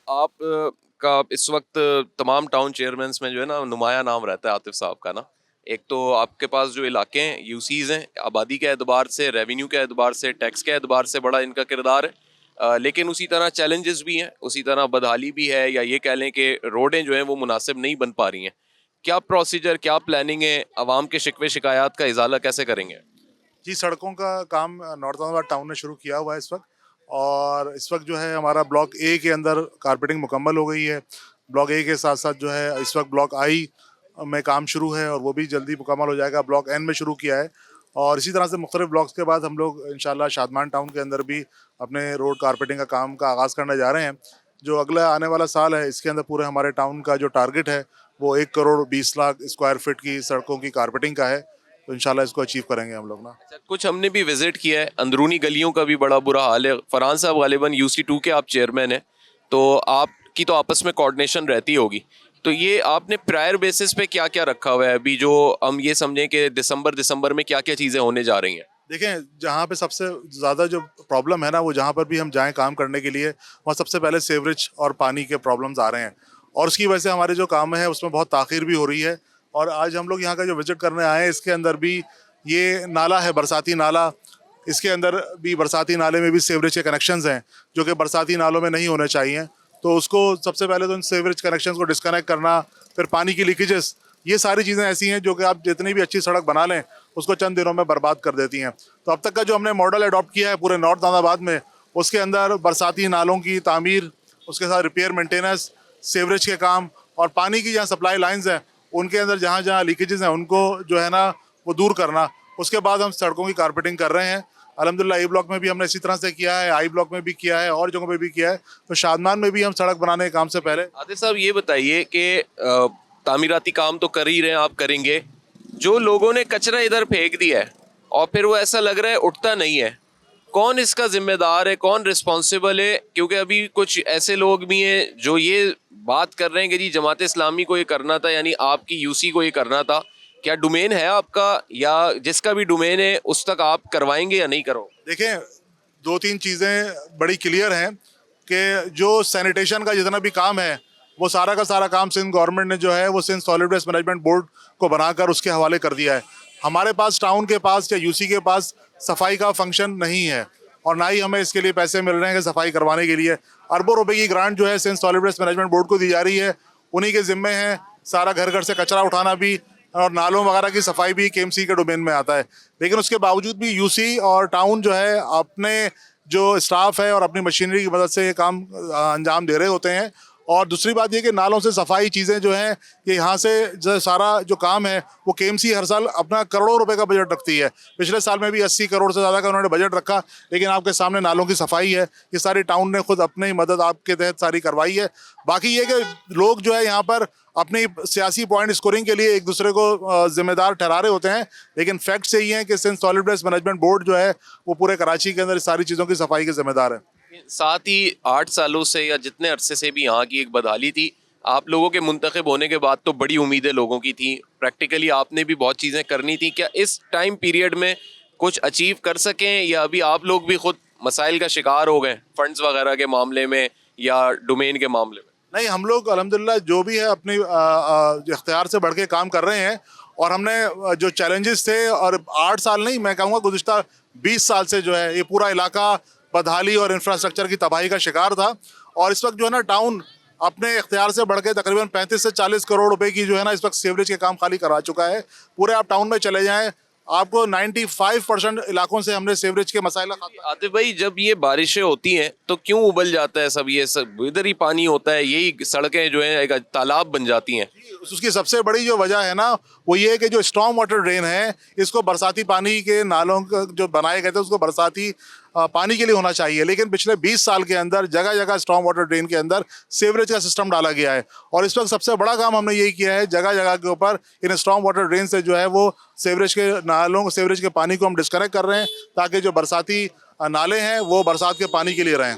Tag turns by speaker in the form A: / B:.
A: आप का इस वक्त तमाम टाउन चेयरमैन्स में जो है ना नुमाया नाम रहता है आतिफ साहब का ना। एक तो आपके पास जो इलाके हैं यूसीज हैं, आबादी के एतबार से, रेवेन्यू के एतबार से, टैक्स के एतबार से बड़ा इनका किरदार है। लेकिन उसी तरह चैलेंजेस भी हैं, उसी तरह बदहाली भी है, या ये कह लें कि रोडें जो हैं वो मुनासिब नहीं बन पा रही हैं। क्या प्रोसीजर, क्या प्लानिंग है, आवाम के शिकवे शिकायत का इजाला कैसे करेंगे?
B: जी, सड़कों का काम नॉर्थ इस्लामाबाद टाउन ने शुरू किया हुआ है इस वक्त। और इस वक्त जो है हमारा ब्लॉक ए के अंदर कारपेटिंग मुकम्मल हो गई है। ब्लॉक ए के साथ साथ जो है इस वक्त ब्लॉक आई में काम शुरू है और वो भी जल्दी मुकम्मल हो जाएगा। ब्लॉक एन में शुरू किया है और इसी तरह से मुख्तलिफ ब्लॉक्स के बाद हम लोग इंशाल्लाह शादमान टाउन के अंदर भी अपने रोड कारपेटिंग का काम का आगाज़ करने जा रहे हैं। जो अगला आने वाला साल है इसके अंदर पूरे हमारे टाउन का जो टारगेट है वो 1 करोड़ 20 लाख स्क्वायर फीट की सड़कों की कारपेटिंग का है। तो इंशाल्लाह इसको अचीव करेंगे हम लोग ना।
A: अच्छा, कुछ हमने भी विजिट किया है, अंदरूनी गलियों का भी बड़ा बुरा हाल है। फरहान साहब गालिबन यूसी 2 के आप चेयरमैन हैं, तो आपकी तो आपस में कोऑर्डिनेशन रहती होगी। तो ये आपने प्रायर बेसिस पे क्या क्या रखा हुआ है अभी, जो हम ये समझें कि दिसंबर में क्या क्या चीज़ें होने जा रही हैं?
B: देखें, जहाँ पे सबसे ज़्यादा जो प्रॉब्लम है ना, वो जहाँ पर भी हम जाएँ काम करने के लिए, वहाँ सबसे पहले सीवरेज और पानी के प्रॉब्लम्स आ रहे हैं और उसकी वजह से हमारे जो काम है उसमें बहुत ताख़ीर भी हो रही है। और आज हम लोग यहाँ का जो विज़िट करने आए हैं इसके अंदर भी ये नाला है, बरसाती नाला। इसके अंदर भी बरसाती नाले में भी सीवरेज के कनेक्शंस हैं जो कि बरसाती नालों में नहीं होने चाहिए। तो उसको सबसे पहले तो इन सीवरेज कनेक्शंस को डिस्कनेक्ट करना, फिर पानी की लीकेजेस, ये सारी चीज़ें ऐसी हैं जो कि आप जितनी भी अच्छी सड़क बना लें उसको चंद दिनों में बर्बाद कर देती हैं। तो अब तक का जो हमने मॉडल अडॉप्ट किया है पूरे नॉर्थ नाज़ाबाद में, उसके अंदर बरसाती नालों की तामीर, उसके साथ रिपेयर मेंटेनेंस, सीवरेज के काम और पानी की जहाँ सप्लाई लाइन्स हैं उनके अंदर जहाँ जहाँ लीकेजेस हैं उनको जो है ना वो दूर करना। उसके बाद हम सड़कों की कारपेटिंग कर रहे हैं। अल्हम्दुलिल्लाह ए ब्लॉक में भी हमने इसी तरह से किया है, आई ब्लॉक में भी किया है और जगहों पे भी किया है। तो शादमान में भी हम सड़क बनाने के काम से पहले
A: आदिल साहब ये बताइए कि तामीराती काम तो कर ही रहे हैं, आप करेंगे, जो लोगों ने कचरा इधर फेंक दिया है और फिर वो ऐसा लग रहा है उठता नहीं है, कौन इसका जिम्मेदार है, कौन रिस्पॉन्सिबल है? क्योंकि अभी कुछ ऐसे लोग भी हैं जो ये बात कर रहे हैं कि जी जमात इस्लामी को ये करना था, यानी आपकी यूसी को ये करना था। क्या डोमेन है आपका, या जिसका भी डोमेन है उस तक आप करवाएंगे या नहीं करो?
B: देखें, 2-3 चीज़ें बड़ी क्लियर हैं कि जो सैनिटेशन का जितना भी काम है वो सारा का सारा काम सिंध गवर्नमेंट ने जो है वो Sindh solid waste management board को बनाकर उसके हवाले कर दिया है। हमारे पास टाउन के पास या यूसी के पास सफाई का फंक्शन नहीं है और ना ही हमें इसके लिए पैसे मिल रहे हैं कि सफाई करवाने के लिए। अरबों रुपए की ग्रांट जो है Sindh solid waste management board को दी जा रही है, उन्हीं के जिम्मे है सारा घर घर से कचरा उठाना भी और नालों वगैरह की सफाई भी केएमसी के डोमेन में आता है। लेकिन उसके बावजूद भी यूसी और टाउन जो है अपने जो स्टाफ है और अपनी मशीनरी की मदद से ये काम अंजाम दे रहे होते हैं। और दूसरी बात ये कि नालों से सफाई चीज़ें जो हैं कि यहाँ से जो सारा जो काम है वो केएमसी हर साल अपना करोड़ों रुपए का बजट रखती है। पिछले साल में भी 80 करोड़ से ज़्यादा का उन्होंने बजट रखा। लेकिन आपके सामने नालों की सफाई है, ये सारी टाउन ने खुद अपनी मदद आपके तहत सारी करवाई है। बाकी ये कि लोग जो है यहाँ पर अपनी सियासी पॉइंट स्कोरिंग के लिए एक दूसरे को जिम्मेदार ठहरा रहे होते हैं, लेकिन फैक्ट यही है कि Sindh solid waste management board जो है वो पूरे कराची के अंदर सारी चीज़ों की सफाई के जिम्मेदार है।
A: साथ ही 8 सालों से या जितने अरसे से भी यहाँ की एक बदहाली थी, आप लोगों के मुंतखब होने के बाद तो बड़ी उम्मीदें लोगों की थी, प्रैक्टिकली आपने भी बहुत चीज़ें करनी थी। क्या इस टाइम पीरियड में कुछ अचीव कर सकें, या अभी आप लोग भी खुद मसाइल का शिकार हो गए फंड्स वगैरह के मामले में या डोमेन के मामले में?
B: नहीं, हम लोग अल्हम्दुलिल्लाह जो भी है अपनी इख्तियार से बढ़ के काम कर रहे हैं। और हमने जो चैलेंजेस थे, और 8 साल नहीं, मैं कहूँगा गुज़िश्ता 20 साल से जो है ये पूरा इलाका बदहाली और इंफ्रास्ट्रक्चर की तबाही का शिकार था। और इस वक्त जो है ना टाउन अपने इख्तियार से बढ़ के तकरीबन 35 से 40 करोड़ रुपए की जो है ना इस वक्त सीवरेज के काम खाली करा चुका है। पूरे आप टाउन में चले जाएँ, आपको 95% इलाकों से हमने सीवरेज के मसाइल का
A: आतिफ भाई, जब ये बारिशें होती हैं तो क्यों उबल जाता है सब? ये सब इधर ही पानी होता है, यही सड़कें जो हैं एक तालाब बन जाती हैं।
B: उसकी सबसे बड़ी जो वजह है ना वो ये है कि जो स्टॉर्म वाटर ड्रेन है इसको बरसाती पानी के नालों जो बनाए गए थे उसको बरसाती पानी के लिए होना चाहिए। लेकिन पिछले 20 साल के अंदर जगह जगह स्टॉर्म वाटर ड्रेन के अंदर सीवरेज का सिस्टम डाला गया है। और इस वक्त सबसे बड़ा काम हमने यही किया है, जगह जगह के ऊपर इन स्टॉर्म वाटर ड्रेन से जो है वो सीवरेज के नालों सीवरेज के पानी को हम डिस्कनेक्ट कर रहे हैं ताकि जो बरसाती नाले हैं वो बरसात के पानी के लिए रहें।